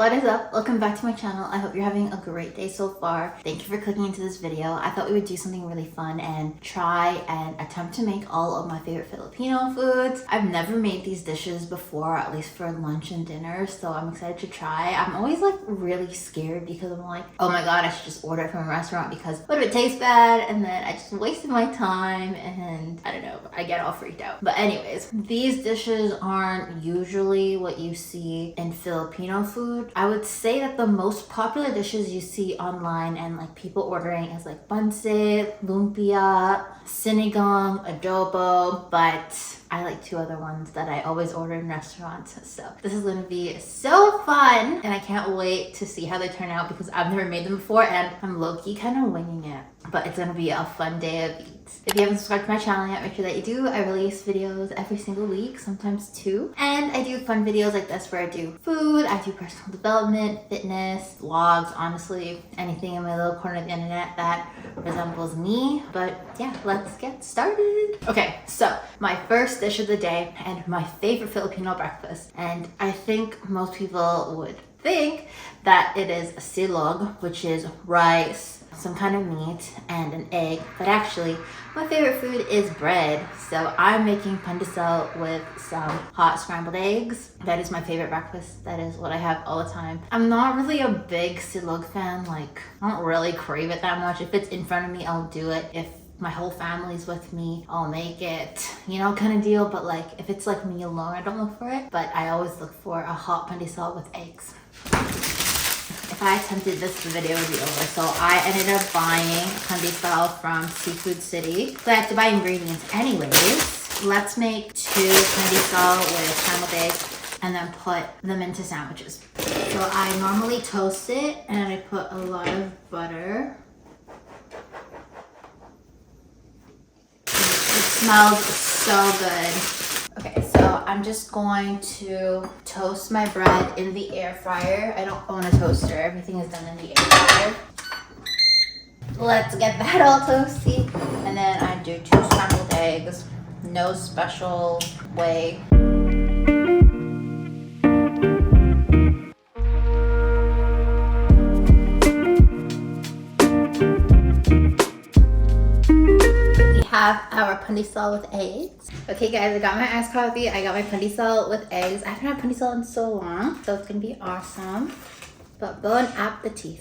what is up? Welcome back to my channel. I hope you're having a great day so far. Thank you for clicking into this video. I thought we would do something really fun and try and attempt to make all of my favorite Filipino foods. I've never made these dishes before, at least for lunch and dinner, so I'm excited to try. I'm always like really scared because I'm like, oh my god, I should just order it from a restaurant because what if it tastes bad? And then I just wasted my time and I don't know, I get all freaked out. But anyways, these dishes aren't usually what you see in Filipino food. I would say that the most popular dishes you see online and like people ordering is like pancit, lumpia, sinigang, adobo, but I like two other ones that I always order in restaurants. So this is gonna be so fun and I can't wait to see how they turn out because I've never made them before and I'm low-key kind of winging it. But it's gonna be a fun day of eats. If you haven't subscribed to my channel yet, make sure that you do. I release videos every single week, sometimes two. And I do fun videos like this where I do food, I do personal development, fitness, vlogs, honestly, anything in my little corner of the internet that resembles me. But yeah, let's get started. Okay, so my first dish of the day and my favorite Filipino breakfast. And I think most people would think that it is silog, which is rice, some kind of meat, and an egg. But actually, my favorite food is bread. So I'm making pandesal with some hot scrambled eggs. That is my favorite breakfast. That is what I have all the time. I'm not really a big silog fan. Like, I don't really crave it that much. If it's in front of me, I'll do it. If my whole family's with me, I'll make it, you know, kind of deal. But like, if it's like me alone, I don't look for it. But I always look for a hot pandesal with eggs. If I attempted this, the video would be over. So I ended up buying pandesal from Seafood City. So I have to buy ingredients anyways. Let's make two pandesal with scrambled eggs and then put them into sandwiches. So I normally toast it and I put a lot of butter. It smells so good. Okay, so I'm just going to toast my bread in the air fryer. I don't own a toaster. Everything is done in the air fryer. Let's get that all toasty. And then I do two scrambled eggs. No special way. Have our pandesal with eggs. Okay guys, I got my iced coffee, I got my pandesal with eggs. I haven't had pandesal in so long, so it's gonna be awesome. But bon appetit.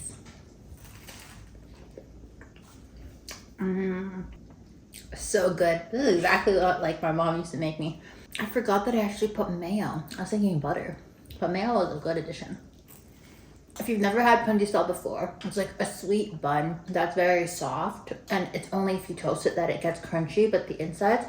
So good. This is exactly what like my mom used to make me. I forgot that I actually put mayo. I was thinking butter, but mayo is a good addition. If you've never had pandesal before, it's like a sweet bun that's very soft, and it's only if you toast it that it gets crunchy, but the insides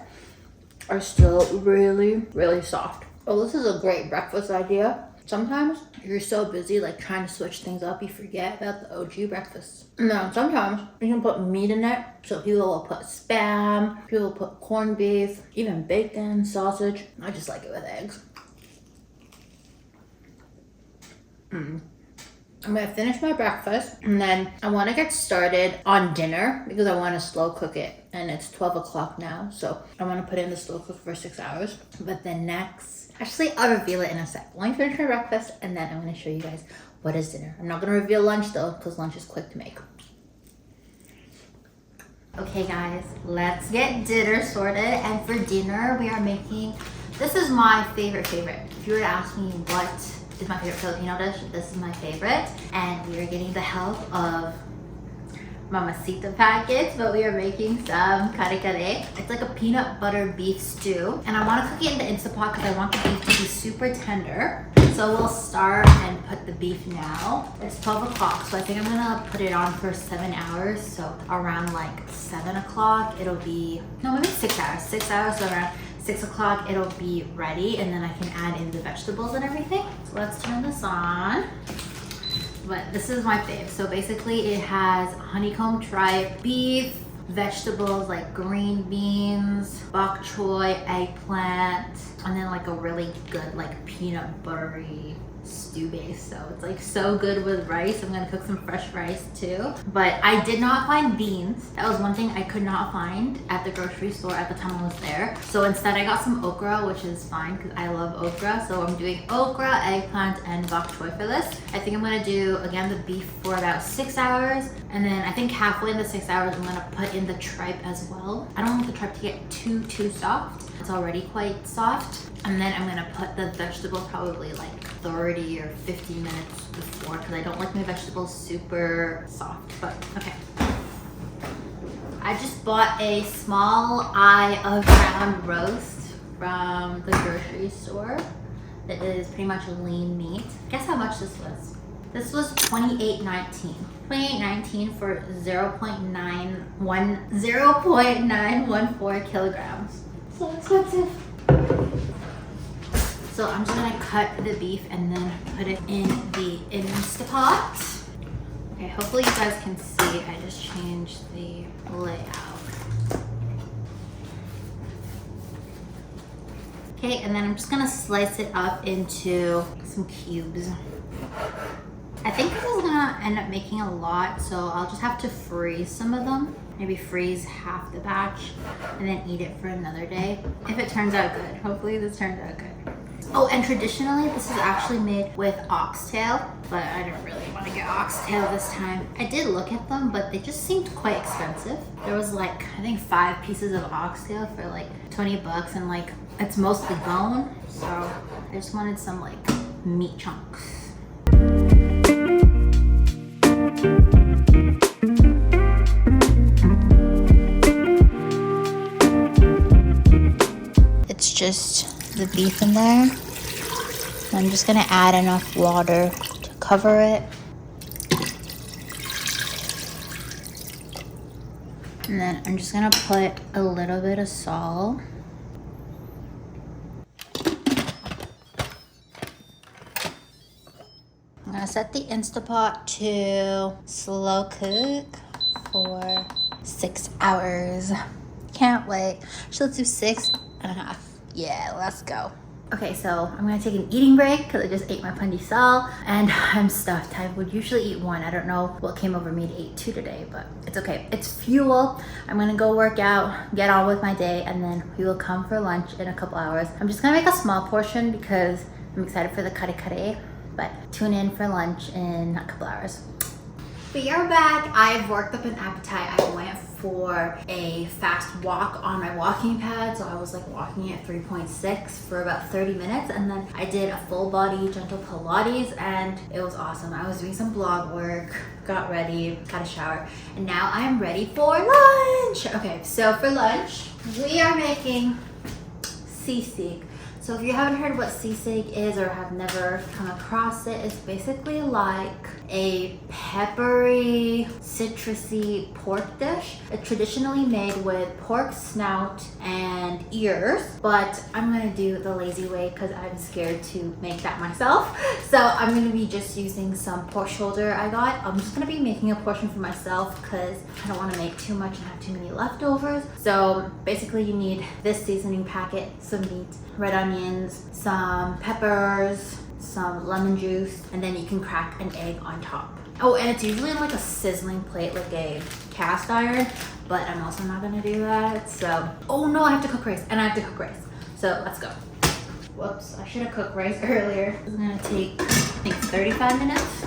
are still really, really soft. Oh, this is a great breakfast idea. Sometimes you're so busy like trying to switch things up, you forget about the OG breakfast. No, sometimes you can put meat in it. So people will put spam, people will put corned beef, even bacon, sausage. I just like it with eggs. I'm gonna finish my breakfast and then I want to get started on dinner because I want to slow cook it, and it's 12 o'clock now, so I want to put it in the slow cook for 6 hours. But then next, actually I'll reveal it in a sec. Let me finish my breakfast and then I'm going to show you guys what is dinner. I'm not going to reveal lunch though because lunch is quick to make. Okay guys, let's get dinner sorted, and for dinner we are making, this is my favorite. If you were to ask me what is my favorite Filipino dish, this is my favorite, and we are getting the help of Mamacita packets, but we are making some kare. It's like a peanut butter beef stew, and I want to cook it in the Instant Pot because I want the beef to be super tender. So we'll start and put the beef now. It's 12 o'clock, so I think I'm gonna put it on for 7 hours. So around like 7 o'clock, it'll be, no, maybe 6 hours. 6 hours, so around 6 o'clock it'll be ready, and then I can add in the vegetables and everything. So let's turn this on. But this is my fave. So basically it has honeycomb tripe, beef, vegetables like green beans, bok choy, eggplant, and then like a really good like peanut buttery stew base, so it's like so good with rice. I'm gonna cook some fresh rice too. But I did not find beans. That was one thing I could not find at the grocery store at the time I was there. So instead I got some okra, which is fine because I love okra. So I'm doing okra, eggplant, and bok choy for this. I think I'm gonna do, again, the beef for about 6 hours. And then I think halfway in the 6 hours, I'm gonna put in the tripe as well. I don't want the tripe to get too soft. It's already quite soft. And then I'm gonna put the vegetables probably like 30 or 50 minutes before because I don't like my vegetables super soft, but okay. I just bought a small eye of ground roast from the grocery store. It is pretty much lean meat. Guess how much this was? This was $28.19. $28.19 for 0.914 kilograms. So expensive. So I'm just gonna cut the beef and then put it in the Instapot. Okay, hopefully you guys can see. I just changed the layout. Okay, and then I'm just gonna slice it up into some cubes. I think this is gonna end up making a lot, so I'll just have to freeze some of them. Maybe freeze half the batch and then eat it for another day. If it turns out good. Hopefully this turns out good. Oh, and traditionally this is actually made with oxtail, but I don't really want to get oxtail this time. I did look at them, but they just seemed quite expensive. There was like, I think 5 pieces of oxtail for like 20 bucks, and like, it's mostly bone. So I just wanted some like meat chunks. It's just the beef in there. I'm just gonna add enough water to cover it. And then I'm just gonna put a little bit of salt. I'm gonna set the Instapot to slow cook for 6 hours. Can't wait. So let's do 6.5. Yeah, let's go. Okay, so I'm gonna take an eating break because I just ate my pandesal and I'm stuffed. I would usually eat 1. I don't know what came over me to eat 2 today, but it's okay. It's fuel. I'm gonna go work out, get on with my day, and then we will come for lunch in a couple hours. I'm just gonna make a small portion because I'm excited for the kare, but tune in for lunch in a couple hours. We are back. I've worked up an appetite. I went for a fast walk on my walking pad. So I was like walking at 3.6 for about 30 minutes. And then I did a full body gentle Pilates and it was awesome. I was doing some blog work, got ready, got a shower, and now I'm ready for lunch. Okay, so for lunch, we are making sisig. So if you haven't heard what sisig is or have never come across it, it's basically like a peppery, citrusy pork dish. It's traditionally made with pork snout and ears, but I'm gonna do the lazy way because I'm scared to make that myself. So I'm gonna be just using some pork shoulder I got. I'm just gonna be making a portion for myself because I don't wanna make too much and have too many leftovers. So basically you need this seasoning packet, some meat, red onions, some peppers, some lemon juice, and then you can crack an egg on top. Oh, and it's usually like a sizzling plate, like a cast iron, but I'm also not gonna do that. So, oh no, I have to cook rice, and I have to cook rice. So let's go. Whoops, I should have cooked rice earlier. It's gonna take, I think, 35 minutes.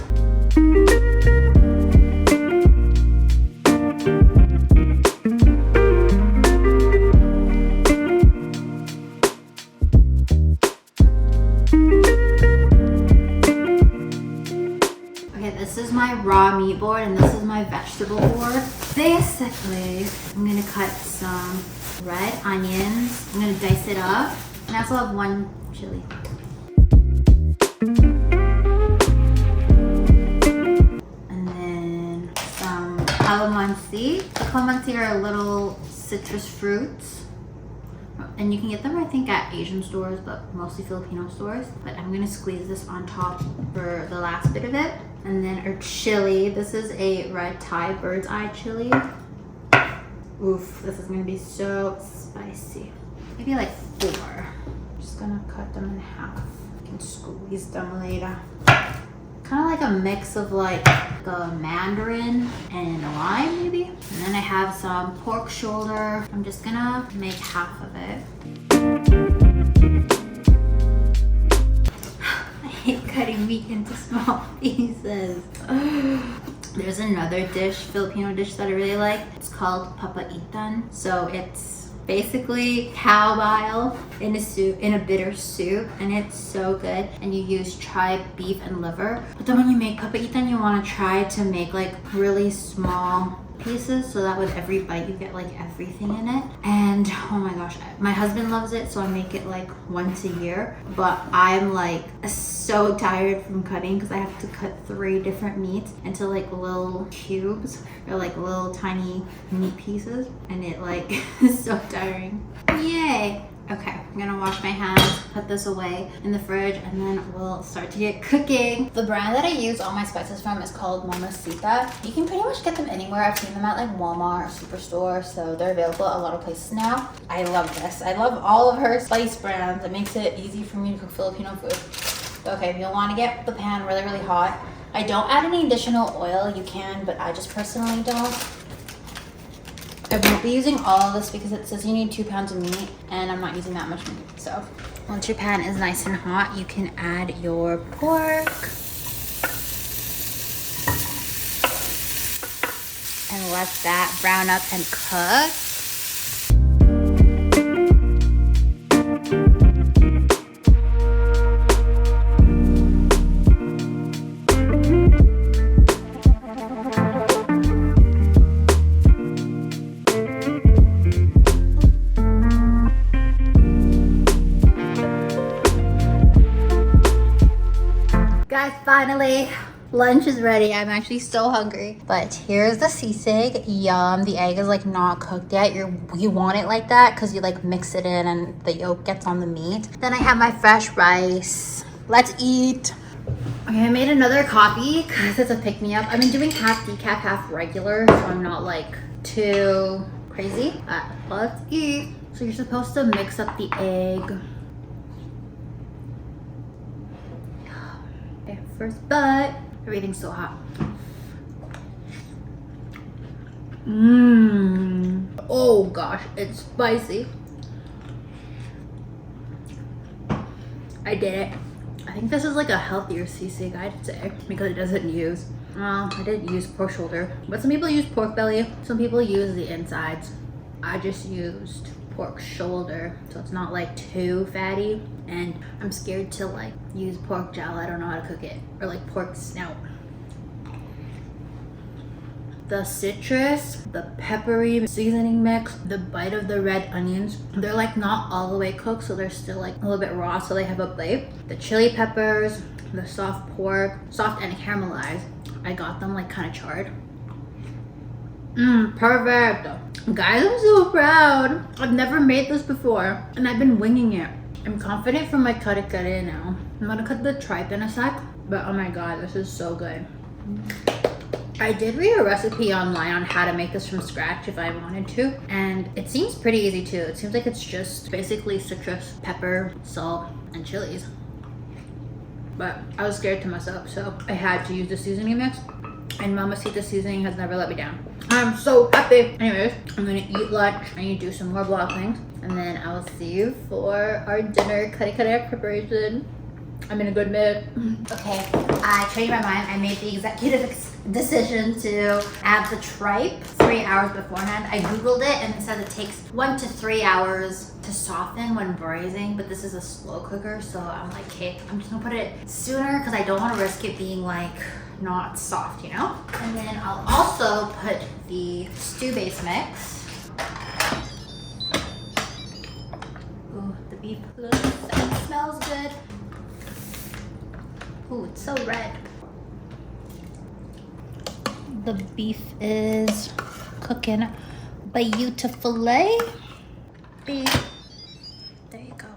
This is my raw meat board and this is my vegetable board. Basically, I'm gonna cut some red onions. I'm gonna dice it up. And I also have 1 chili. And then some calamansi. The calamansi are little citrus fruits. And you can get them, I think, at Asian stores, but mostly Filipino stores. But I'm gonna squeeze this on top for the last bit of it. And then our chili. This is a red Thai bird's eye chili. Oof, this is gonna be so spicy. Maybe like 4. I'm just gonna cut them in half. can squeeze them later. Kind of like a mix of like a mandarin and a lime maybe. And then I have some pork shoulder. I'm just gonna make half of it. I hate cutting meat into small pieces. There's another dish, Filipino dish that I really like. It's called papaitan. So it's basically cow bile in a soup, in a bitter soup, and it's so good. And you use tried beef and liver. But then when you make papaitan, you want to try to make like really small pieces so that with every bite you get like everything in it. And oh my gosh, my husband loves it, so I make it like once a year. But I'm like so tired from cutting because I have to cut 3 different meats into like little cubes or like little tiny meat pieces, and it like is so tiring. Yay. Okay, I'm gonna wash my hands, put this away in the fridge, and then we'll start to get cooking. The brand that I use all my spices from is called Mamacita. You can pretty much get them anywhere. I've seen them at like Walmart or Superstore, so they're available at a lot of places now. I love this. I love all of her spice brands. It makes it easy for me to cook Filipino food. Okay, you'll want to get the pan really, really hot. I don't add any additional oil. You can, but I just personally don't. I won't be using all of this because it says you need 2 pounds of meat, and I'm not using that much meat. So once your pan is nice and hot, you can add your pork. And let that brown up and cook. Guys, finally, lunch is ready. I'm actually so hungry. But here's the sisig. Yum. The egg is like not cooked yet. You want it like that because you like mix it in and the yolk gets on the meat. Then I have my fresh rice. Let's eat. Okay, I made another coffee because it's a pick-me-up. I've been doing half decaf, half regular, so I'm not like too crazy. Let's eat. So you're supposed to mix up the egg. Okay, first bite. Everything's so hot. Oh gosh, it's spicy. I did it. I think this is like a healthier sisig, I'd say, because it doesn't use, well, I did use pork shoulder, but some people use pork belly, some people use the insides. I just used pork shoulder, so it's not like too fatty, and I'm scared to like use pork jowl. I don't know how to cook it, or like pork snout. The citrus, the peppery seasoning mix, the bite of the red onions, they're like not all the way cooked, so they're still like a little bit raw, so they have a bite. The chili peppers, the soft pork, soft and caramelized. I got them like kind of charred. Perfect. Guys, I'm so proud. I've never made this before, and I've been winging it. I'm confident for my kare now. I'm gonna cut the tripe in a sec, but oh my god, this is so good. I did read a recipe online on how to make this from scratch if I wanted to, and it seems pretty easy too. It seems like it's just basically citrus, pepper, salt, and chilies. But I was scared to mess up, so I had to use the seasoning mix, and Mamacita seasoning has never let me down. I'm so happy. Anyways, I'm gonna eat lunch. I need to do some more vlog things, and then I will see you for our dinner kare preparation. I'm in a good mood. Okay, I changed my mind. I made the executive decision to add the tripe 3 hours beforehand. I googled it and it said it takes 1 to 3 hours to soften when braising, but this is a slow cooker, so I'm like, okay, I'm just gonna put it sooner because I don't want to risk it being like not soft, you know? And then I'll also put the stew base mix. Ooh, the beef looks, it smells good. Ooh, it's so red. The beef is cooking beautifully. Beef. There you go.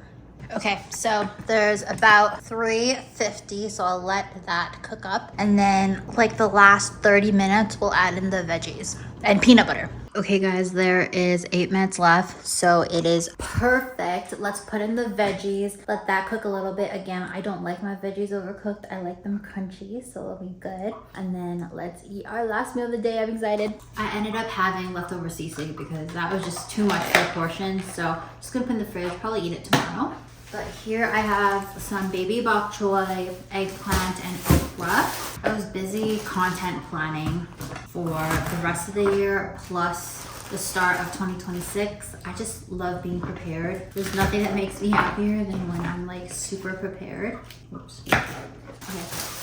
Okay, so there's about 350, so I'll let that cook up. And then like the last 30 minutes, we'll add in the veggies and peanut butter. Okay guys, there is 8 minutes left, so it is perfect. Let's put in the veggies, let that cook a little bit. Again, I don't like my veggies overcooked. I like them crunchy, so it'll be good. And then let's eat our last meal of the day. I'm excited. I ended up having leftover sisig because that was just too much for a portion, so I'm just gonna put in the fridge, probably eat it tomorrow. But here I have some baby bok choy, eggplant, and okra. I was busy content planning for the rest of the year, plus the start of 2026. I just love being prepared. There's nothing that makes me happier than when I'm like super prepared. Oops. Okay,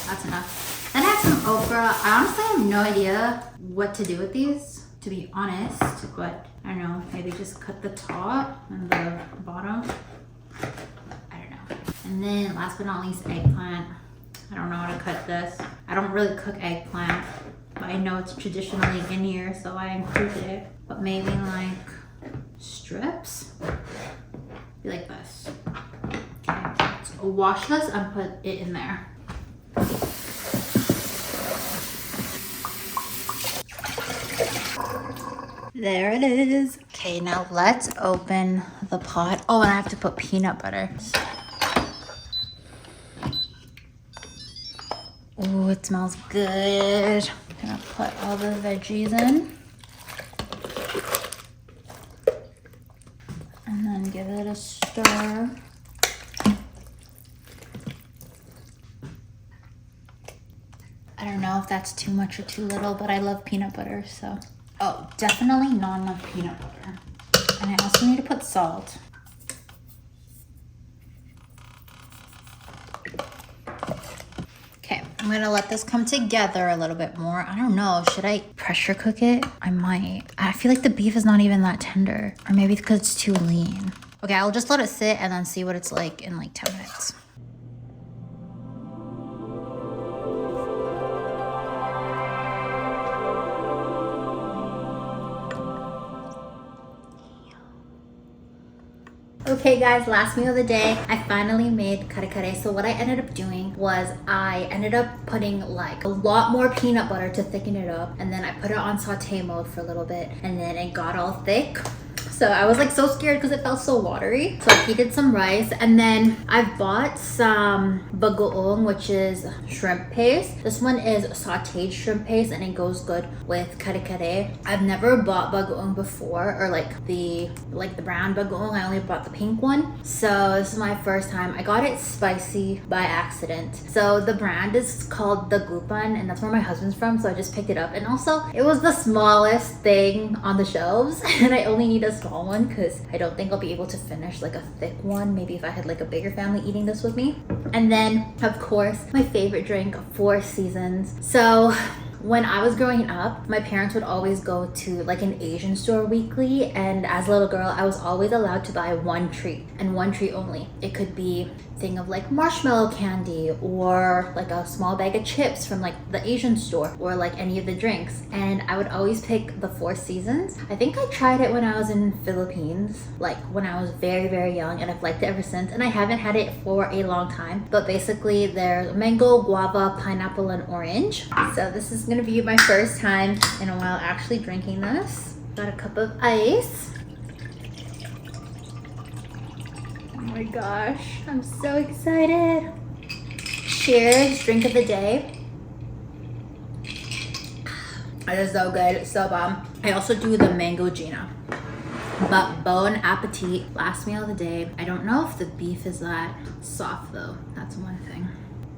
that's enough. Then I have some okra. I honestly have no idea what to do with these, to be honest, but I don't know, maybe just cut the top and the bottom. And then last but not least, eggplant. I don't know how to cut this. I don't really cook eggplant, but I know it's traditionally Guinean, so I included it. But maybe like strips, be like this. Okay, so wash this and put it in there. There it is. Okay, now let's open the pot. Oh, and I have to put peanut butter. Oh, it smells good. I'm gonna put all the veggies in. And then give it a stir. I don't know if that's too much or too little, but I love peanut butter, so. Oh, definitely not enough peanut butter. And I also need to put salt. Okay, I'm gonna let this come together a little bit more. I don't know, should I pressure cook it? I might. I feel like the beef is not even that tender. Or maybe because it's too lean. Okay, I'll just let it sit and then see what it's like in like 10 minutes. Okay guys, last meal of the day. I finally made kare. So what I ended up doing was I ended up putting like a lot more peanut butter to thicken it up, and then I put it on saute mode for a little bit, and then it got all thick. So I was like so scared because it felt so watery. So I heated some rice, and then I bought some bagoong, which is shrimp paste. This one is sauteed shrimp paste, and it goes good with kare. I've never bought bagoong before, or like the brown bagoong. I only bought the pink one. So this is my first time. I got it spicy by accident. So the brand is called the Gupan, and that's where my husband's from. So I just picked it up, and also it was the smallest thing on the shelves, and I only need a small one because I don't think I'll be able to finish like a thick one. Maybe if I had like a bigger family eating this with me. And then of course my favorite drink, Four Seasons. So when I was growing up, my parents would always go to like an Asian store weekly, and as a little girl I was always allowed to buy one treat, and one treat only. It could be a thing of like marshmallow candy, or like a small bag of chips from like the Asian store, or like any of the drinks. And I would always pick the Four Seasons. I think I tried it when I was in Philippines, like when I was very young, and I've liked it ever since, and I haven't had it for a long time. But basically there's mango, guava, pineapple, and orange. So this is gonna be my first time in a while actually drinking this. Got a cup of ice. Oh my gosh, I'm so excited. Cheers, drink of the day. It is so good, it's so bomb. I also do the mango Gina. But bon appetit, last meal of the day. I don't know if the beef is that soft though, that's one thing.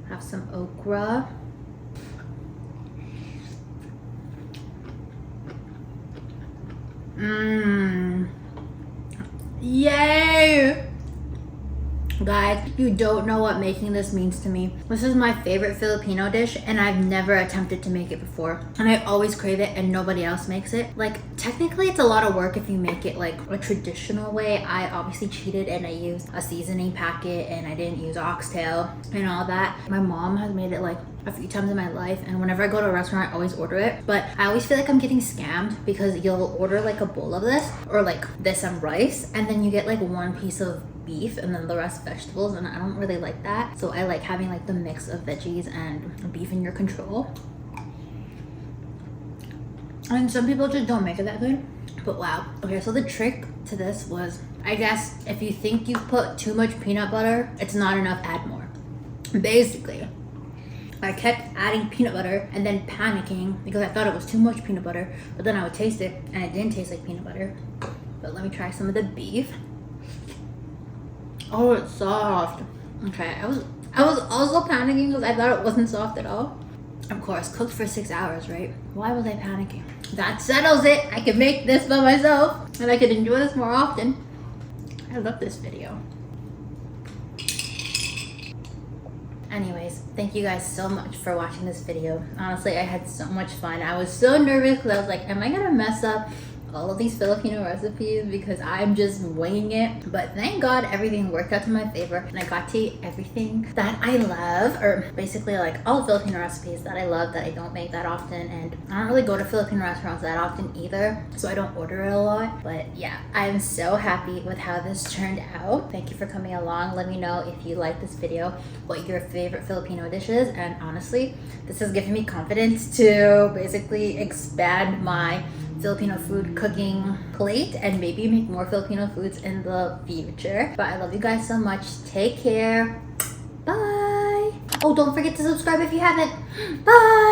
Have some okra. Yay! Guys, you don't know what making this means to me. This is my favorite Filipino dish, and I've never attempted to make it before. And I always crave it, and nobody else makes it. Like, technically it's a lot of work if you make it like a traditional way. I obviously cheated and I used a seasoning packet, and I didn't use oxtail and all that. My mom has made it like a few times in my life, and whenever I go to a restaurant I always order it. But I always feel like I'm getting scammed, because you'll order like a bowl of this, or like this and rice, and then you get like one piece of beef and then the rest vegetables, and I don't really like that. So I like having like the mix of veggies and beef in your control. And some people just don't make it that good. But wow. Okay, so the trick to this was, I guess, if you think you've put too much peanut butter, it's not enough, add more. Basically, I kept adding peanut butter and then panicking because I thought it was too much peanut butter, but then I would taste it and it didn't taste like peanut butter. But let me try some of the beef. Oh, it's soft. Okay, I was also panicking because I thought it wasn't soft at all. Of course, cooked for 6 hours, right? Why was I panicking? That settles it. I can make this by myself and I could enjoy this more often. I love this video. Anyways, thank you guys so much for watching this video. Honestly, I had so much fun. I was so nervous because I was like, am I gonna mess up all of these Filipino recipes because I'm just winging it? But thank God everything worked out to my favor and I got to eat everything that I love, or basically like all Filipino recipes that I love that I don't make that often, and I don't really go to Filipino restaurants that often either, so I don't order it a lot. But yeah, I'm so happy with how this turned out. Thank you for coming along. Let me know if you like this video, what your favorite Filipino dish is, and honestly, this has given me confidence to basically expand my Filipino food cooking plate and maybe make more Filipino foods in the future. But I love you guys so much. Take care. Bye. Oh, don't forget to subscribe if you haven't. Bye.